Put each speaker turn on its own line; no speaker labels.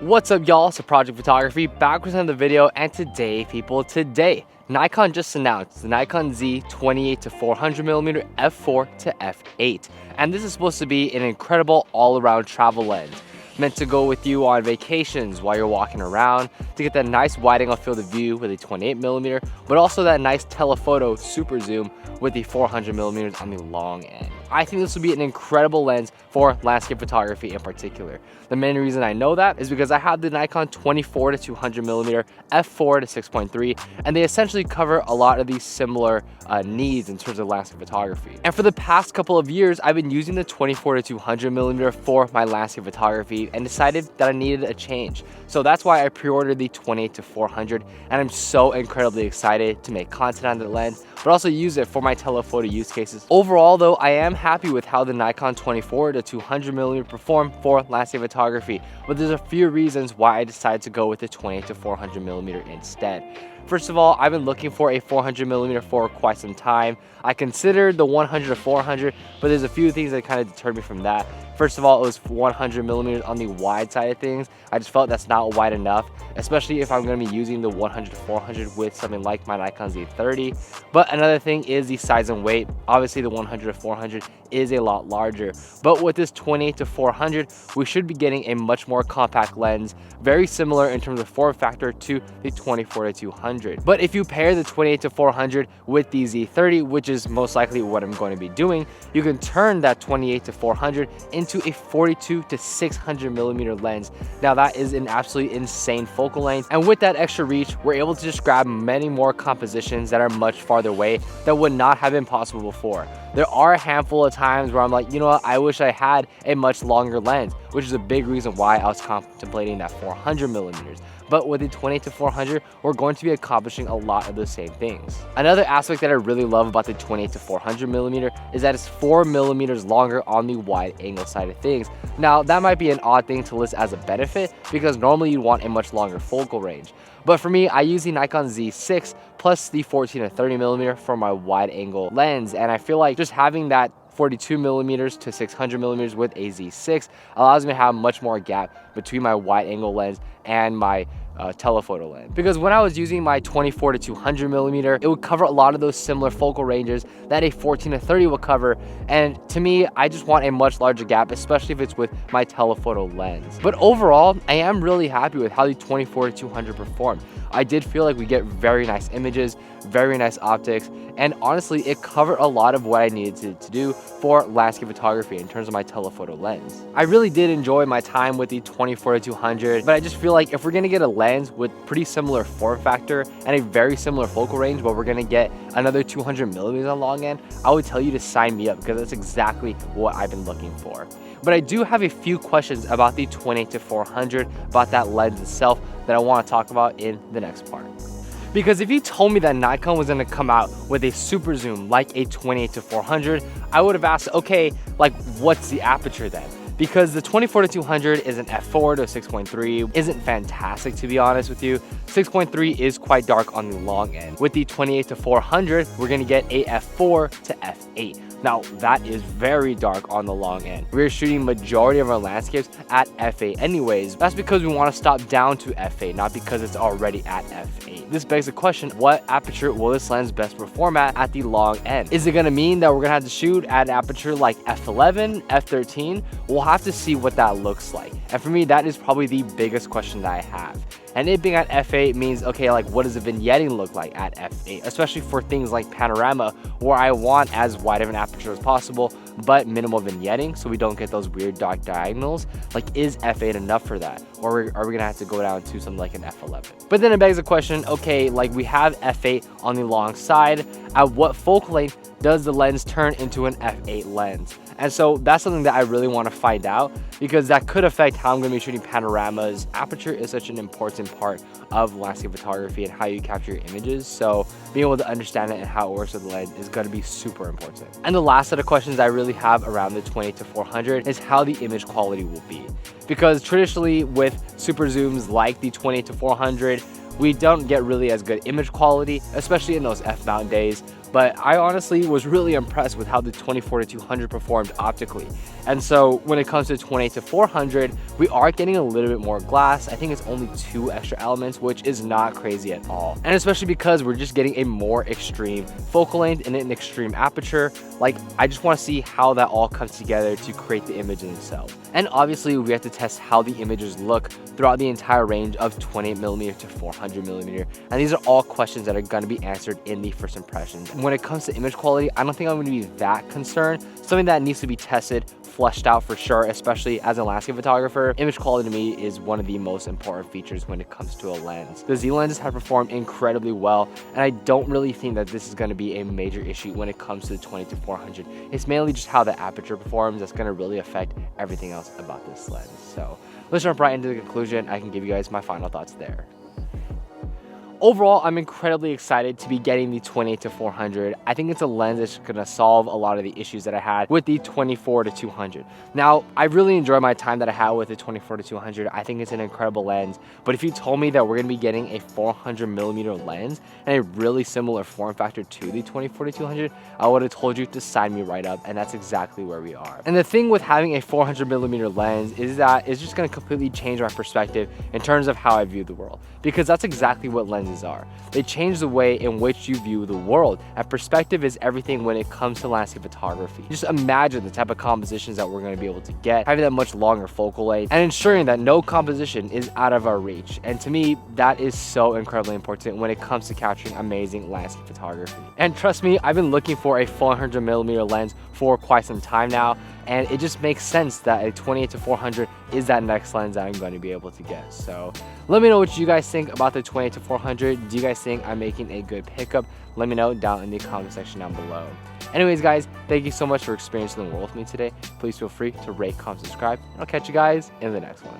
What's up, y'all? It's Project Photography back with another video, and today Nikon just announced the Nikon Z28 to 400mm f4 to f8, and this is supposed to be an incredible all-around travel lens meant to go with you on vacations while you're walking around, to get that nice wide-angle field of view with a 28mm, but also that nice telephoto super zoom with the 400mm on the long end. I think this will be an incredible lens for landscape photography in particular. The main reason I know that is because I have the Nikon 24 to 200mm f4 to 6.3, and they essentially cover a lot of these similar needs in terms of landscape photography. And for the past couple of years, I've been using the 24 to 200mm for my landscape photography and decided that I needed a change. So that's why I pre-ordered the 28 to 400, and I'm so incredibly excited to make content on the lens, but also use it for my telephoto use cases. Overall though, I am happy with how the Nikon 24 to 200mm perform for landscape photography, but there's a few reasons why I decided to go with the 28 to 400mm instead. First of all, I've been looking for a 400mm for quite some time. I considered the 100 to 400, but there's a few things that kind of deterred me from that. First of all, it was 100mm on the wide side of things. I just felt that's not wide enough, especially if I'm going to be using the 100 to 400 with something like my Nikon Z30. But another thing is the size and weight. Obviously, the 100 to 400 is a lot larger, but with this 28 to 400, we should be getting a much more compact lens, very similar in terms of form factor to the 24 to 200. But if you pair the 28 to 400 with the Z30, which is most likely what I'm going to be doing, you can turn that 28 to 400 into a 42 to 600mm lens. Now that is an absolutely insane focal length, and with that extra reach, we're able to just grab many more compositions that are much farther away that would not have been possible before. There are a handful of times where I'm like, you know what, I wish I had a much longer lens, which is a big reason why I was contemplating that 400mm. But with the 28 to 400, we're going to be accomplishing a lot of the same things. Another aspect that I really love about the 28 to 400mm is that it's 4mm longer on the wide angle side of things. Now, that might be an odd thing to list as a benefit because normally you'd want a much longer focal range. But for me, I use the Nikon Z6 plus the 14 to 30mm for my wide angle lens, and I feel like just having that 42mm to 600mm with a Z6 allows me to have much more gap between my wide angle lens and my telephoto lens. Because when I was using my 24 to 200mm, it would cover a lot of those similar focal ranges that a 14 to 30 would cover, and to me, I just want a much larger gap, especially if it's with my telephoto lens. But overall, I am really happy with how the 24 to 200 performed. I did feel like we get very nice images, very nice optics, and honestly, it covered a lot of what I needed to do for landscape photography in terms of my telephoto lens. I really did enjoy my time with the 24 to 200, but I just feel like if we're gonna get a lens with pretty similar form factor and a very similar focal range, but we're gonna get another 200mm on long end, I would tell you to sign me up because that's exactly what I've been looking for. But I do have a few questions about the 28 to 400, about that lens itself, that I want to talk about in the next part. Because if you told me that Nikon was going to come out with a super zoom like a 28 to 400, I would have asked, okay, like what's the aperture then? Because the 24 to 200 is an f4 to 6.3, isn't fantastic to be honest with you. 6.3 is quite dark on the long end. With the 28 to 400, we're gonna get a f4 to f8. Now that is very dark on the long end. We're shooting majority of our landscapes at f8 anyways. That's because we want to stop down to f8, not because it's already at f8. This begs the question, what aperture will this lens best perform at the long end? Is it going to mean that we're going to have to shoot at an aperture like f11, f13? We'll have to see what that looks like. And for me, that is probably the biggest question that I have. And it being at f8 means, okay, like what does the vignetting look like at f8? Especially for things like panorama, where I want as wide of an aperture as possible, but minimal vignetting, so we don't get those weird dark diagonals. Like, is f8 enough for that? Or are we gonna have to go down to something like an f11? But then it begs the question, okay, like we have f8 on the long side, at what focal length does the lens turn into an f8 lens? And so that's something that I really want to find out, because that could affect how I'm going to be shooting panoramas. Aperture is such an important part of landscape photography and how you capture your images, so being able to understand it and how it works with the lens is going to be super important. And the last set of questions I really have around the 28 to 400 is how the image quality will be. Because traditionally with super zooms like the 28 to 400, we don't get really as good image quality, especially in those f-mount days but I honestly was really impressed with how the 24-200 performed optically. And so when it comes to 28-400, we are getting a little bit more glass. I think it's only 2 extra elements, which is not crazy at all. And especially because we're just getting a more extreme focal length and an extreme aperture. Like, I just want to see how that all comes together to create the image in itself. And obviously we have to test how the images look throughout the entire range of 28mm to 400mm. And these are all questions that are going to be answered in the first impressions. When it comes to image quality, I don't think I'm going to be that concerned. Something that needs to be tested, fleshed out for sure, especially as a landscape photographer. Image quality to me is one of the most important features when it comes to a lens. The Z lenses have performed incredibly well, and I don't really think that this is going to be a major issue when it comes to the 20-400. It's mainly just how the aperture performs that's going to really affect everything else about this lens. So let's jump right into the conclusion. I can give you guys my final thoughts there. Overall, I'm incredibly excited to be getting the 28-400. I think it's a lens that's going to solve a lot of the issues that I had with the 24-200. Now, I really enjoy my time that I had with the 24-200. I think it's an incredible lens, but if you told me that we're going to be getting a 400mm lens and a really similar form factor to the 24-200, I would have told you to sign me right up, and that's exactly where we are. And the thing with having a 400mm lens is that it's just going to completely change my perspective in terms of how I view the world, because that's exactly what lenses are. They change the way in which you view the world, and perspective is everything when it comes to landscape photography. Just imagine the type of compositions that we're going to be able to get, having that much longer focal length, and ensuring that no composition is out of our reach. And to me, that is so incredibly important when it comes to capturing amazing landscape photography. And trust me, I've been looking for a 400mm lens for quite some time now, and it just makes sense that a 28-400 is that next lens that I'm going to be able to get. So let me know what you guys think about the 28-400. Do you guys think I'm making a good pickup? Let me know down in the comment section down below. Anyways, guys, thank you so much for experiencing the world with me today. Please feel free to rate, comment, subscribe, and I'll catch you guys in the next one.